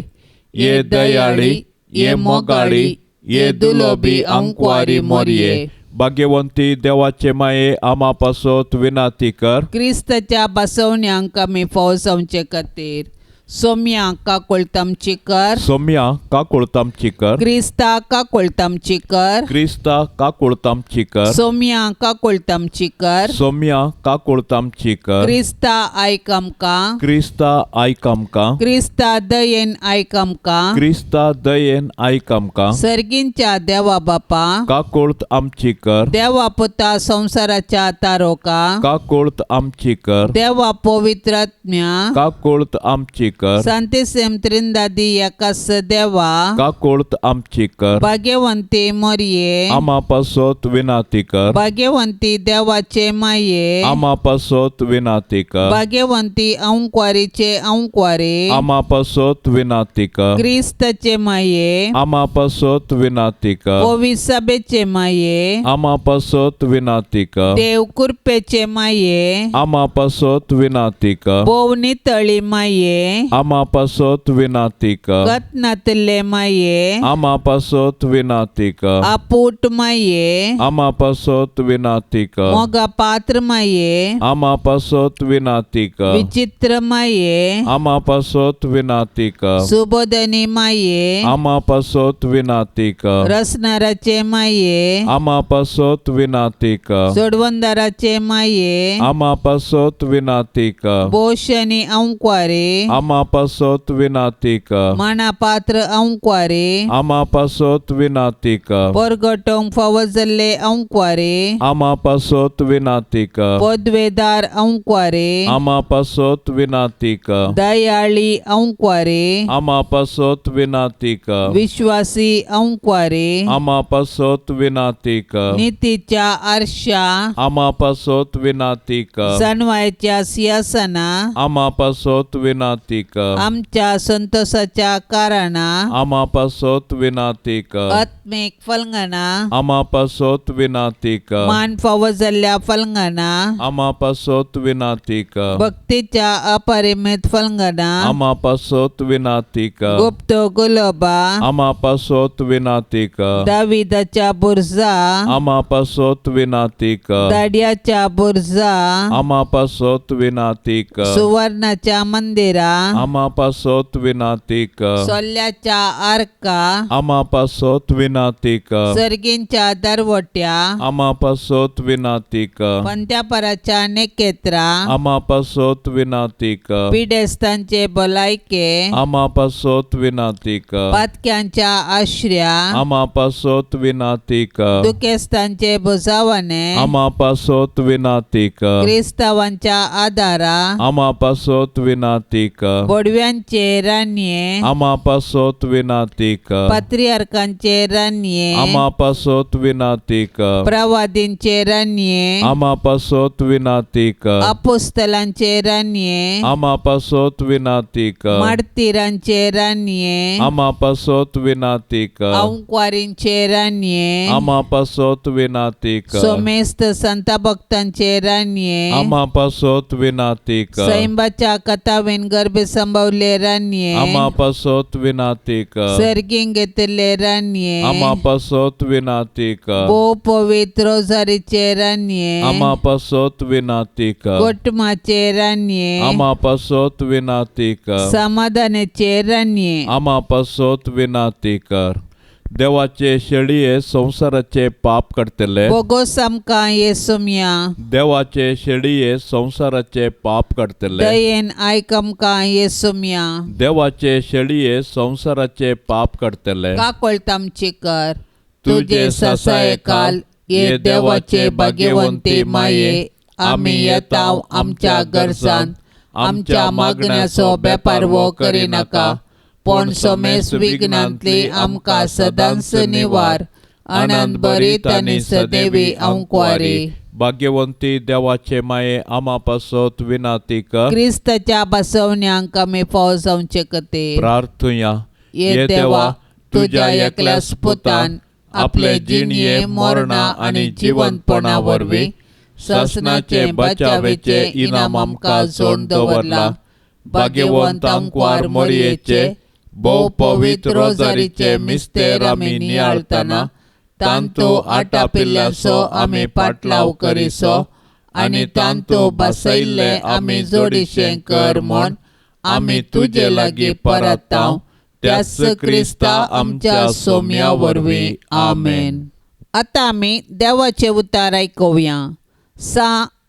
ये दयाळी ये मोगाळी ये दुलोबी अंकवारी मोरये. भाग्यवंती देवाचे माये आम्हा पासत विनंती कर. क्रिस्ताच्या बसवण्यांक आमी फावो जावचे खातीर सोम्या काकुळतामची कर. सोम्या काकुळतामची कर. क्रिस्ता काकुळतामची कर. क्रिस्ता काकुळतामची कर. सोम्या काकुळतामची कर. सोम्या काकुळतामची कर. क्रिस्ता आयक आमकां. क्रिस्ता आयक आमकां. क्रिस्ता दयेन आयक आमकां. क्रिस्ता दयेन आयक आमकां. सर्गींच्या देवा बापा काकुळत आमची कर. देवा पुता संसाराच्या तारोका काकुळत आमची कर. देवा पवित्रात्म्या काकुळत आमची कर. सांतेसेम त्रिंदादी एकास देवा काकुळत आमची कर. भाग्यवंती मोरये आम्हा पासत विनंती कर. भाग्यवंती देवाचे माये आम्हा पासत विनंती कर. भाग्यवंती अंकवारीचे अंकवारी आम्हा पासत विनंती कर. क्रिस्ताचे माये आम्हा पासत विनंती कर. पवित्र सभेचे माये आम्हा पासत विनंती कर. देव कृपेचे माये आम्हा पासत विनंती कर. बोवनी तळी माये आमा पासत विनाती कर गतनातले माये आमा पासत विनाती कर आपूट माये आमा पासत विनाती कर मोगा पात्र माये आमा पासत विनाती कर विचित्र माये आमा पासत विनाती कर सुबोधनी माये आमा पासत विनाती कर रसनाराचे माये आमा पासत विनाती कर जोडवंदाराचे माये आमा पासत विनाती कर बोशनी औंक्वारे आमा पासत विनाती कर माना पात्र औंक्वारे आमा पासत विनाती कर परगटोंग फवजल्ले औंक्वारे आमा पासत विनाती कर पदवेदार औंक्वारे आमा पासत विनाती कर दयाळी औंक्वारे आमा पासत विनाती कर विश्वासी औंक्वारे आमा पासत विनाती कर नीतीच्या आरशा आमा पासत विनाती कर सनवायच्या सिंहासना आमा पासत विनाती कर आमच्या संतोषाच्या कारणा आमा पासत विनाती कर आत्मिक फलंगना आमा पासत विनाती कर मान फवजल्ल्या फलंगना आमा पासत विनाती कर भक्तीच्या अपरिमित फलंगना आमा पासत विनाती कर गुप्त गुलोबा आमा पासत विनाती कर दाविदाच्या बुरजा आमा पासत विनाती कर दाड्याच्या बुरजा आमा पासत विनाती कर सुवर्णाच्या मंदिरा आमा पासत विनाती कर सोल्याच्या आर्का आमा पासत विनाती कर सर्गींच्या दरवट्या आमा पासत विनाती कर पंत्यापराच्या नेकेत्रा आमा पासत विनाती कर पिडेस्तांचे भलायके आमा पासत विनाती कर पातक्यांच्या आश्र्या आमा पासत विनाती कर दुखेस्तांचे बुजावणे आमा पासत विनाती कर क्रिस्तावांच्या आदारा आमा पासत विनाती कर बोडव्यांचे रान्ये आमा पासत विनाती कर पात्रियार्कांचे रान्ये आमा पासत विनाती कर प्रवादींचे रान्ये आमा पासत विनाती कर अपोस्तलांचे रान्ये आमा पासत विनाती कर माडतीरांचे रान्ये आमा पासत विनाती कर औंक्वारींचे रान्ये आमा पासत विनाती कर सोमेस्त संत भक्तांचे रान्ये आमा पासत विनाती कर सैंबाच्या कथावेन गर्भे संभवले रान्ये आमा पासत विनाती कर सर्गींग घेतले रान्ये आमा पासत विनाती कर बो पवित्र रोजारीचे रान्ये आमा पासत विनाती कर गोटमाचे रान्ये आमा पासत विनाती कर समाधानाचे रान्ये आमा पासत विनाती कर देवाचे शेळये संसाराचे पाप करतले बोगोस आमकां येसुम्या देवाचे शेळये संसाराचे पाप करतले दयेन आयक आमकां येसुम्या देवाचे शेळये संसाराचे पाप करतले काकोळत आमची कर तुझे ससाय काल ये देवाचे भाग्यवंती माये आमी येताव आमच्या गरजान आमच्या मागण्याचो बेपार वो करिनाका पण सोमेस विघ्नांतली आमकां सदांच निवार आनंद बरीत आनी सदैवी औंक्वारी भाग्यवंती देवाचे माये आमा पासत विनाती कर क्रिस्ताच्या बसवण्यांक आमी फाव जावचे खातीर प्रार्थुया ये देवा तुझ्या एकल्या पुतान आपले जिणये मोरणा आनी जिवंतपणा वरवीं ससनाचे बचावेचे इनाम आमकां जोड दवरला भाग्यवंत औंक्वार मोरयेचे भोव पवित्र रोजारीचे मिस्तेर आमी नियाळतना तांतू आटापिल्ल्याचो आमी पाटलाव करिसो आनी तांतू बसयल्ले आमी जोडिशें कर म्हूण आमी तुजे लागीं परताव त्याच क्रिस्ता आमच्या सोम्या वरवीं आमेन. आतां आमी देवाचे उतार आयकुया.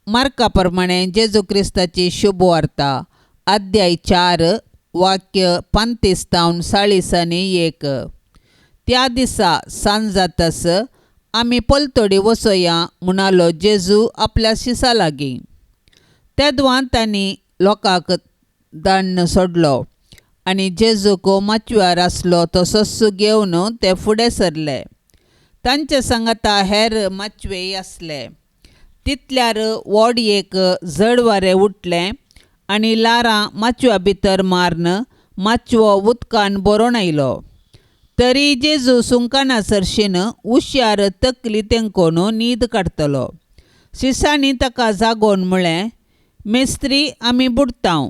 मार्का प्रमाणे जेजू क्रिस्ताची शुभ वार्ता अध्याय 4 वाक्य 35 तावन 40 आनी 1. त्या दिसा सांज जातास आमी पलतडी वसोया म्हणालो जेजू आपल्या शिसा लागीं. तेदवां तांणी लोकांक धाडून सोडलो आनी जेजूक माचव्यार आसलो तो सस्सू घेवन ते फुडें सरले. तांचे सांगाता हेर माचवेय आसले. तितल्यार वोडयेक जड वारें उठलें आनी लारां माचव्या भितर मारून माचवो उदकान बरोवन आयलो. तरी जेजू सुंकाना सरशीन हुशार तकली तेंकोन न्हीद काडटलो. शिसांनी ताका जागोवन म्हळें, मेस्त्री आमी बुडटाव,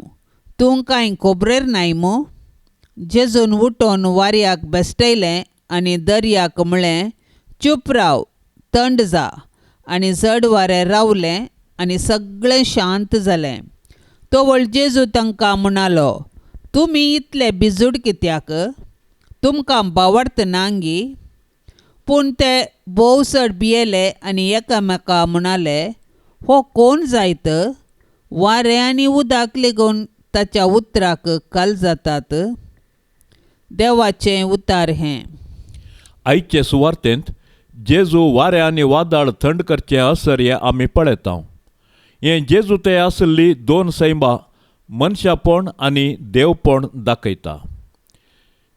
तूं कांय खबरेर नाय मू? जेजून उठोन वाऱ्याक बेश्टयलें आनी दर्याक म्हळें, चूप राव, थंड जा. आनी जड वारें रावलें आनी सगळें शांत जालें. तोवळ जेजू तांकां म्हणालो, तुमी इतले बिजूड कित्याक? तुमकां बावडत नांगी? पूण ते भोवसड भियेले आनी एकामेका म्हणाले, हो कोण जायत? वारें आनी उदक लेगून ताच्या उतराक काल जातात. देवाचें उतार हें. आयचे सुवार्तेंत जेजू वारें आनी वादळ थंड करचें असर हें आमी पळयता. हें जेजू ते आसली दोन सैमां, मनशापण आनी देवपण दाखयता.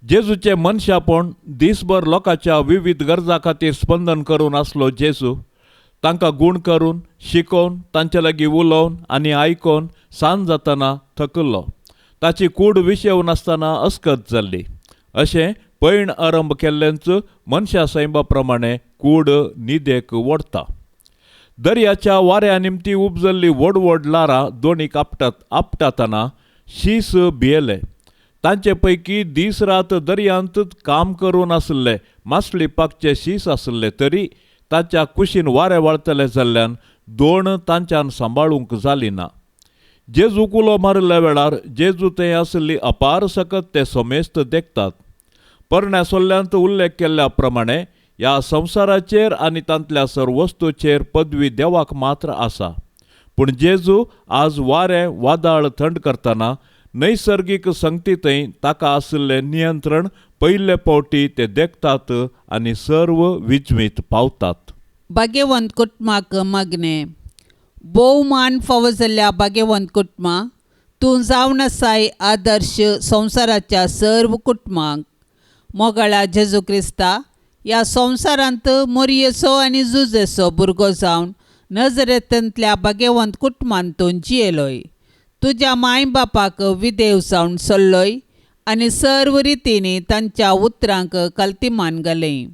जेजूचें मनशापण दिसभर लोकांच्या विविध गरजा खातीर स्पंदन करून आसलो जेजू तांकां गूण करून, शिकोवन, तांचे लागीं उलोवन आनी आयकोन सांज जातना थकल्लो. ताची कूड विशेव नासतना अस्कत जाल्ली. अशें पैण आरंभ केल्लेंच मनशा सैमा प्रमाणें कूड न्हिदेक ओडटा. दर्याच्या वाऱ्या निमती उपजल्ली व्हड व्हड लारां दोनीक आपटातना शीस भियेले. तांचे पैकी दीस रात दर्यांत काम करून आसले मासळी पागचे शीस आसले, तरी तांच्या कुशीन वारें वळतले जाल्ल्यान दोण तांच्यान सांबाळूंक जाली ना. जेजूक उलो मारिल्ल्या वेळार जेजू थंय आसली अपार सकत ते समेस्त देखतात. परण्या सोल्ल्यांत उल्लेख केल्ल्या प्रमाणें ह्या संवसाराचेर आनी तांतल्या सर्व वस्तूचेर पदवी देवाक मात्र आसा. पूण जेजू आज वारें वादळ थंड करतना नैसर्गीक संगतींतय ताका आशिल्लें नियंत्रण पयले फावटी ते देखतात आनी सर्व विजमीत पावतात. भाग्यवंत कुटुंबाक मागणें. भोवमान फावो जाल्ल्या भाग्यवंत कुटुंबा, तूं जावन आसाय आदर्श संवसाराच्या सर्व कुटुंबांक. मोगाळा जेजू क्रिस्ता, ह्या संवसारांत मोरयेचो आनी जुजेचो भुरगो जावन नजरेंतल्या भाग्यवंत कुटुंबांत तूं जियेलोय. तुज्या माय बापाक विदेव जावन चल्लोय आनी सर्व रितींनी तांच्या उतरांक कल्तिमान घालें.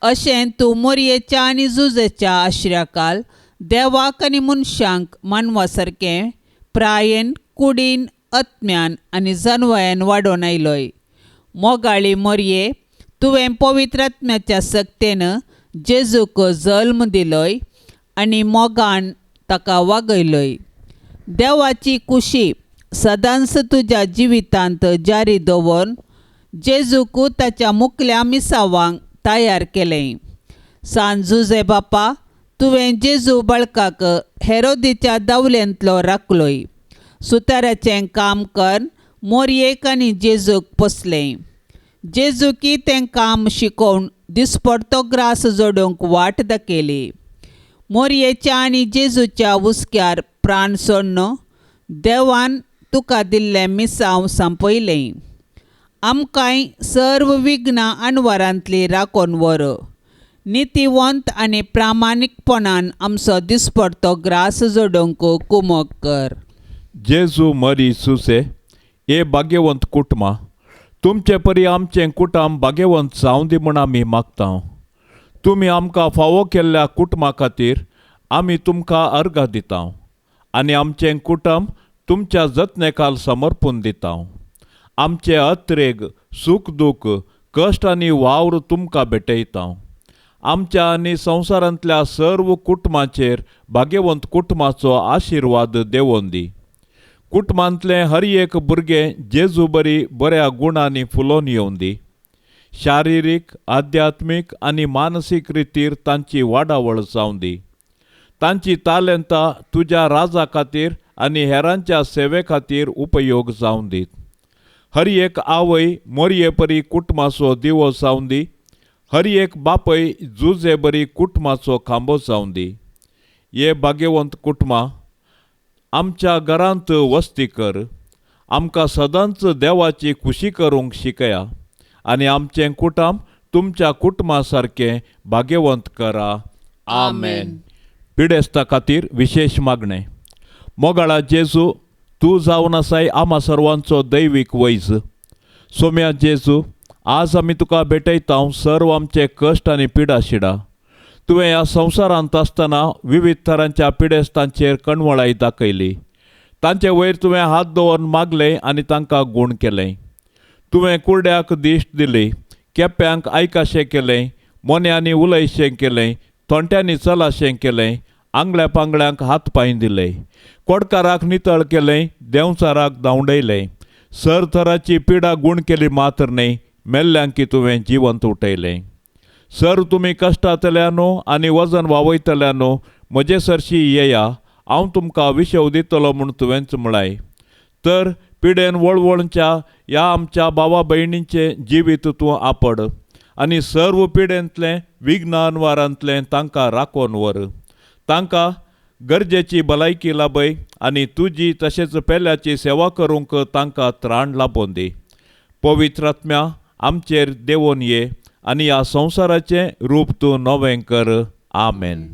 अशें तूं मोरयेच्या आनी जुजेच्या आश्र्याकाल देवाक आनी मनशांक मानवा सारकें प्रायेन, कुडीन, आत्म्यान आनी जानवयान वाडोवन आयलोय. मोगाळी मोरये, तुवें पवित्र आत्म्याच्या सक्तेन जेजूक जल्म दिलोय आनी मोगान ताका वागयलोय. देवाची कुशी सदांच तुज्या जिवितांत जारी दवरून जेजूक ताच्या मुखल्या मिसावांक तयार केलें. सांज जुजे बापा, तुवें जेजू बाळकाक हेरोदीच्या दावलेंतलो राखलोय. सुताराचें काम कर मोरयेक आनी जेजूक पोसलें. जेजूकी तें काम शिकोवन दिसपडतो ग्रास जोडूंक वाट दाखयली. मोरयेच्या आनी जेजूच्या हुस्क्यार प्राण सोडनो देवान तुका दिल्लें मिसांव सांपयलें. आमकांय सर्व विघ्नां आनवारांतली राखोन व्हर. नितीवंत आनी प्रामाणीकपणान आमचो दिसपडतो ग्रास जोडूंक कुमक कर. जेजू मरी सुसे, हे भाग्यवंत कुटुंबा, तुमचे परी आमचें कुटुंब भाग्यवंत जावं दी म्हूण आमी मागता. तुमी आमकां फावो केल्ल्या कुटुंबा खातीर आमी तुमकां अर्घ दिता आनी आमचें कुटुंब तुमच्या जतनेकाल समर्पून दिता. आमचे अत्रेग, सूख दूख, कश्ट आनी वावर तुमकां भेटयता. आमच्या आनी संवसारांतल्या सर्व कुटुंबाचेर भाग्यवंत कुटुंबाचो आशिर्वाद देवोन दी. कुटुंबांतलें हर एक भुरगें जेजू बरी बऱ्या गुणांनी फुलोवन येवन दी. शारिरीक, आध्यात्मीक आनी मानसीक रितीर तांची वाडावळ जावं दी. तांची तालंतां तुज्या राजा खातीर आनी हेरांच्या सेवे खातीर उपयोग जावं दीत. हर एक आवय मोरये परी कुटुंबाचो दिवो जावं दी. हर एक बापय जुजे बरी कुटुंबाचो खांबो जावं दी. हे भाग्यवंत कुटुंबा, आमच्या घरांत वस्ती कर. आमकां सदांच देवाची खुशी करूंक शिकया आनी आमचें कुटुंब तुमच्या कुटुंबा सारकें भाग्यवंत करा. आमेन. पिडेस्ता खातीर विशेश मागणें. मोगाळा जेजू, तूं जावन आसाय आम्हा सर्वांचो दैवीक वैज. सोम्या जेजू, आज आमी तुका भेटयता सर्व आमचे कश्ट आनी पिडा शिडा. तुवें ह्या संवसारांत आसतना विविध तरांच्या पिडेस्तांचेर कणवळाय दाखयली. तांचे वयर तुवें हात दवरून मागलें आनी तांकां गूण केलें. तुवें कुर्ड्याक दिश्ट दिली, केप्यांक आयकाशें केलें, मोन्यांनी उलयशें केलें, थोंट्यांनी चलाशें केलें, आंगड्या पांगड्यांक हात पांय दिले, कोडकाराक नितळ केलें, देंवचाराक धांवडयलें, सरथराची पिडा गूण केली मात्र न्ही, मेल्ल्यांकी तुवें जिवंत उठयलें. सर तुमी कश्टांतल्यानो आनी वजन वावयतल्यानो म्हजे सरशी येया, हांव तुमकां विशव दितलो म्हूण तुवेंच म्हळाय. तर पिडेन वळवळच्या ह्या आमच्या भावा भयणींचे जिवीत तूं आपड आनी सर्व पिडेंतलें विघ्नान वारांतलें तांकां राखोन व्हर. तांकां गरजेची भलायकी लाभय आनी तुजी तशेंच पेल्याची सेवा करूंक तांकां त्राण लाबोवन दी. पवित्र आत्म्या आमचेर देवोन ये आनी ह्या संवसाराचें रूप तूं नवें कर. आमेन.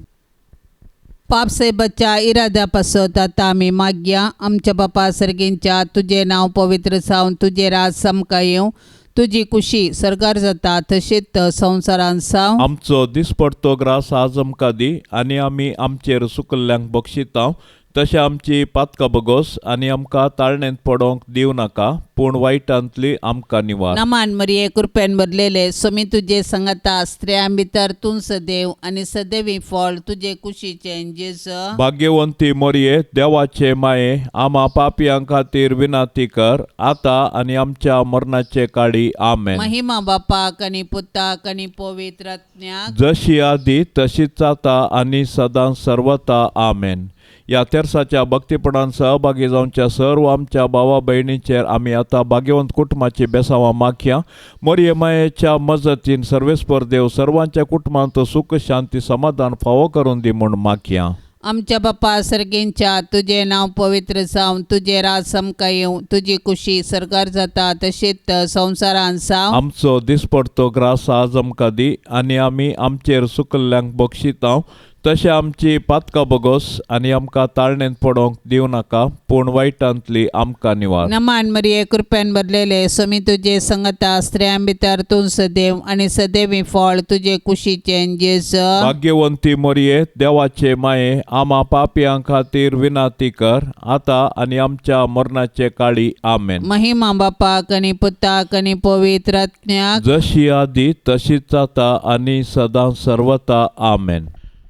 पाप से बच्चा इराद्या पासत आतां आमी मागया. आमच्या बापा सर्गेंच्या तुजें नांव पवित्र जावन तुजें राज समका येवं. तुजी कुशी सरकार जाता तशीच संवसारान जावं. आमचो दिसपडतो ग्रास आज आमकां दी आनी आमी आमचेर सुकल्ल्यांक बक्षितांव. तशें आमची पातकां बगोस आनी आमकां ताळणेंत पडोंक दिवं नाका, पूण वायटांतली आमकां निवार. नमान मरिये कृपेन भरलेले स्वामी तुजे संगता स्त्रियां भितर तूं सदैव आनी सदैवी फळ तुजे कुशीचें जेजू. भाग्यवंती मोरये, देवाचे माये, आमा पापयां खातीर विनाती कर, आतां आनी आमच्या मरणाचे काळी. आमेन. महिमा बापाक आनी पुताक आनी पवित्र आत्म्याक, जशी आदी तशीच आता आनी सदां सर्वता. आमेन. ह्या तेर्साच्या भक्तीपणान सहभागी जावच्या सर्व आमच्या भावा भयणींचेर आमी आतां भाग्यवंत कुटुंबाची बेसांवां मागया. मोरये मायेच्या मजतीन सर्वेस्पर देव सर्वांच्या कुटुंबांत सुख शांती समाधान फावो करून दी म्हूण मागया. आमच्या बापा सर्गेंच्या तुजें नांव पवित्र जावन तुजें राज समका येवं. तुजी कुशी सरकार जाता तशीच संवसारान जावं. आमचो दिसपडतो ग्रास आज आमकां दी आनी आमी आमचेर सुकल्ल्यांक बक्षितांव. तशें आमची पातकां बगोस आनी आमकां ताळणेंत पडोंक दिवं नाका, पूण वायटांतली आमकां निवार. नमान मरिये कृपेन भरलेले स्वामी तुजे संगता स्त्रियां भितर तूं सदैव आनी सदैवी फळ तुजे कुशीचें जेजू. भाग्यवंती मोरये, देवाचे माये, आमा पापयां खातीर विनाती कर, आतां आनी आमच्या मरणाचे काळी. आमेन. महिमा बापाक आनी पुताक आनी पवित्र आत्म्याक, जशी आदी तशीच आता आनी सदां सर्वता. आमेन.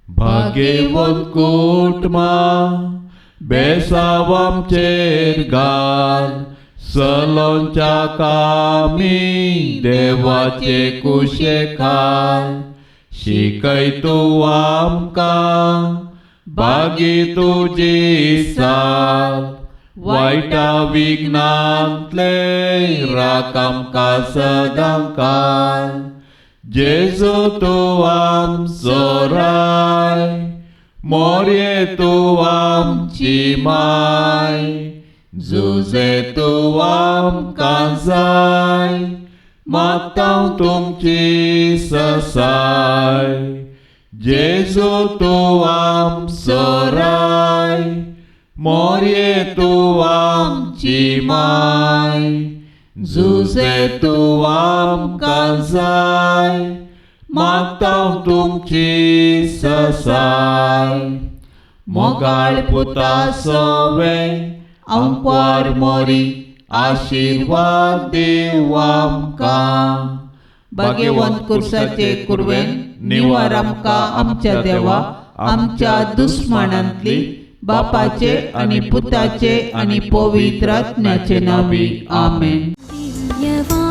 भाग्यवंत कुटुंबा बेसांव आमचेर घाल, सलोंच्या कामी देवाचे कुशेखाल. शिकय तूं आमकां भागी तुजी साल, वायटा विघ्नांतले राख आमकां सदां काल. जेजू तूं आमचो राय, मोरये तूं आमची माय, जुजे तूं आमकां जाय, मागतां तुमची ससाय. जेजू तूं आमचो राय, मोरये तूं आमची माय, जुजे तूं आमकां जाय, मागतां तुमची ससाय. मोगाळ पुता सोवे आमकां मोरी, आशिर्वाद दिव आमकां. भाग्यवंत कुर्साचे कुरवेन निवार आमकां आमच्या देवा, आमच्या दुस्मानांतली बापाचे आनी पुताचे आनी पवित्र आत्म्याचे नांवी. आमेन. दिव्यवाणी